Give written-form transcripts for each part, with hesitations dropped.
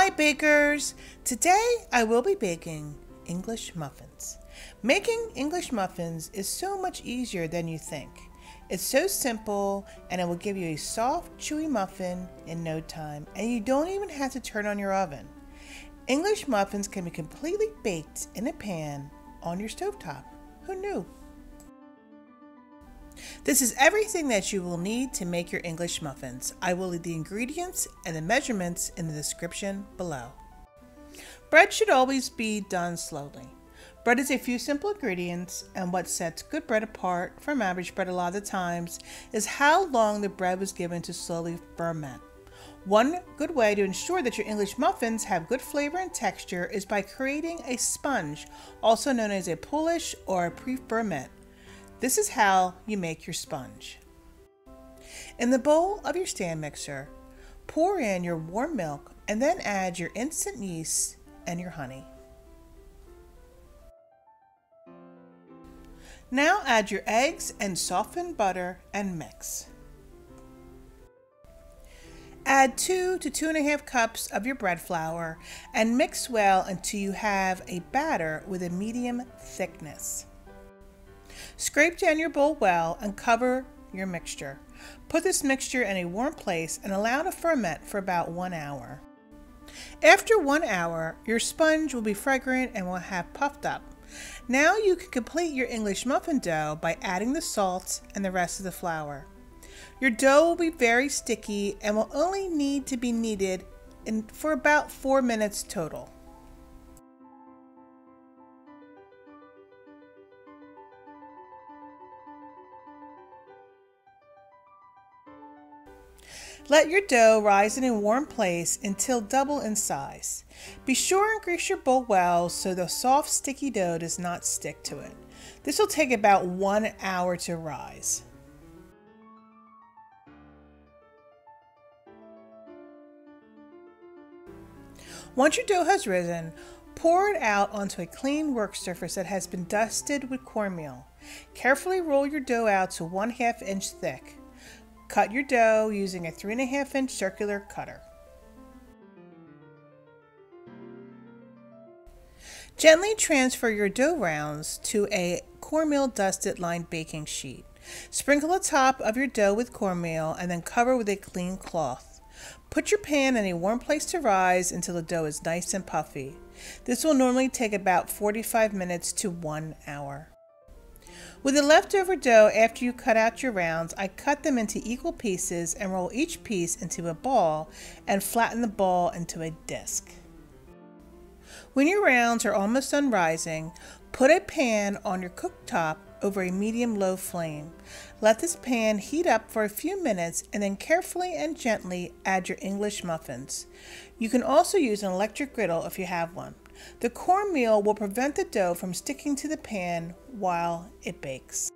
Hi bakers! Today I will be baking English muffins. Making English muffins is so much easier than you think. It's so simple and it will give you a soft, chewy muffin in no time, and you don't even have to turn on your oven. English muffins can be completely baked in a pan on your stovetop. Who knew? This is everything that you will need to make your English muffins. I will leave the ingredients and the measurements in the description below. Bread should always be done slowly. Bread is a few simple ingredients, and what sets good bread apart from average bread a lot of the times is how long the bread was given to slowly ferment. One good way to ensure that your English muffins have good flavor and texture is by creating a sponge, also known as a polish or a pre-ferment. This is how you make your sponge. In the bowl of your stand mixer, pour in your warm milk and then add your instant yeast and your honey. Now add your eggs and softened butter and mix. Add 2 to 2.5 cups of your bread flour and mix well until you have a batter with a medium thickness. Scrape down your bowl well and cover your mixture. Put this mixture in a warm place and allow to ferment for about 1 hour. After 1 hour, your sponge will be fragrant and will have puffed up. Now you can complete your English muffin dough by adding the salt and the rest of the flour. Your dough will be very sticky and will only need to be kneaded for about 4 minutes total. Let your dough rise in a warm place until double in size. Be sure and grease your bowl well so the soft sticky dough does not stick to it. This will take about 1 hour to rise. Once your dough has risen, pour it out onto a clean work surface that has been dusted with cornmeal. Carefully roll your dough out to 1/2 inch thick. Cut your dough using a 3.5 inch circular cutter. Gently transfer your dough rounds to a cornmeal dusted lined baking sheet. Sprinkle the top of your dough with cornmeal and then cover with a clean cloth. Put your pan in a warm place to rise until the dough is nice and puffy. This will normally take about 45 minutes to 1 hour. With the leftover dough after you cut out your rounds, I cut them into equal pieces and roll each piece into a ball and flatten the ball into a disc. When your rounds are almost done rising, put a pan on your cooktop over a medium-low flame. Let this pan heat up for a few minutes and then carefully and gently add your English muffins. You can also use an electric griddle if you have one. The cornmeal will prevent the dough from sticking to the pan while it bakes.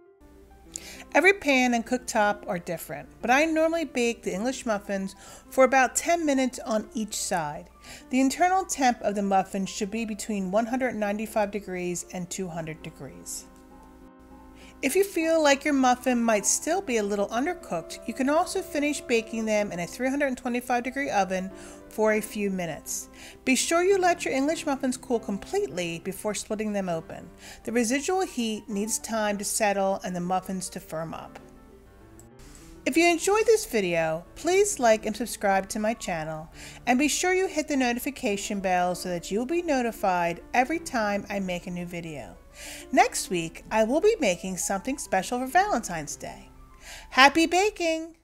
Every pan and cooktop are different, but I normally bake the English muffins for about 10 minutes on each side. The internal temp of the muffin should be between 195 degrees and 200 degrees. If you feel like your muffin might still be a little undercooked, you can also finish baking them in a 325-degree oven for a few minutes. Be sure you let your English muffins cool completely before splitting them open. The residual heat needs time to settle and the muffins to firm up. If you enjoyed this video, please like and subscribe to my channel, and be sure you hit the notification bell so that you will be notified every time I make a new video. Next week, I will be making something special for Valentine's Day. Happy baking!